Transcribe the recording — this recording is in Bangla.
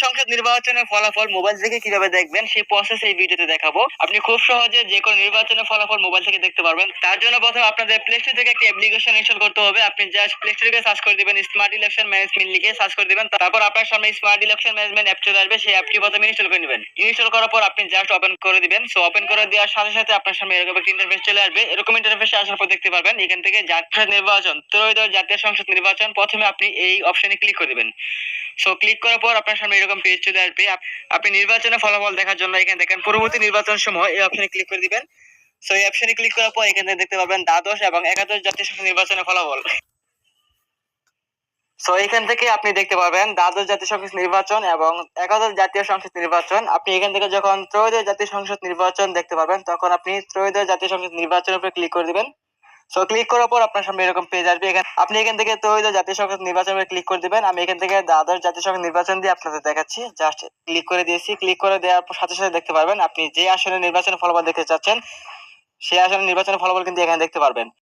সংসদ নির্বাচনের ফলাফল মোবাইল থেকে কিভাবে দেখবেন সেই প্রসেস এই ভিডিওতে দেখাবো। আপনি খুব সহজে যে কোনো নির্বাচনের ফলাফল মোবাইল থেকে দেখতে পারবেন। তার জন্য প্রথমে আপনাদের প্লে স্টোর থেকে একটি অ্যাপ্লিকেশন ইনস্টল করতে হবে। আপনি জাস্ট প্লে স্টোর থেকে সার্চ করে দিবেন স্মার্ট ইলেকশন ম্যানেজমেন্ট লিখে সার্চ করে দিবেন। তারপর আপনার সামনে স্মার্ট ইলেকশন ম্যানেজমেন্ট অ্যাপ চলে আসবে। সেই অ্যাপটি প্রথমে ইনস্টল করে নেবেন। ইনস্টল করার পর আপনি জাস্ট ওপেন করে দিবেন। সো ওপেন করে দেওয়ার সাথে সাথে আপনার সামনে এরকম একটা ইন্টারফেস চলে আসবে। এরকম ইন্টারফেসে আসার পর দেখতে পারবেন এখান থেকে জাতীয় নির্বাচন, ত্রয়োদশ জাতীয় সংসদ নির্বাচন, প্রথমে আপনি এই অপশনে ক্লিক করে দিবেন। সো ক্লিক করার পর আপনার সামনে এরকম পেজ চলে আসবে। আপনি নির্বাচনের ফলাফল দেখার জন্য এখানে দেখেন পরবর্তী নির্বাচন সময় এই অপশনে ক্লিক করে দিবেন। সো এই অপশনে ক্লিক করার পর এখানে দেখতে পাবেন দ্বাদশ এবং একাদশ জাতীয় সংসদ নির্বাচনের ফলাফল। সো এখান থেকে আপনি দেখতে পাবেন দ্বাদশ জাতীয় সংসদ নির্বাচন এবং একাদশ জাতীয় সংসদ নির্বাচন। আপনি এখান থেকে যখন ত্রয়োদশ জাতীয় সংসদ নির্বাচন দেখতে পাবেন তখন আপনি ত্রয়োদশ জাতীয় সংসদ নির্বাচনের উপরে ক্লিক করে দিবেন। সো ক্লিক করার পর আপনার সামনে এরকম পেজ আসবে। আপনি এখান থেকে ত্রয়োদশ জাতীয় সংসদ নির্বাচনে ক্লিক করে দিবেন। আমি এখান থেকে দ্বাদশ জাতীয় সংসদ নির্বাচন দিয়ে আপনাদের দেখাচ্ছি। জাস্ট ক্লিক করে দিয়েছি। ক্লিক করে দেওয়ার সাথে সাথে দেখতে পারবেন আপনি যে আসনে নির্বাচনের ফলাফল দেখতে চাচ্ছেন সেই আসনের নির্বাচনের ফলাফল কিন্তু এখানে দেখতে পারবেন।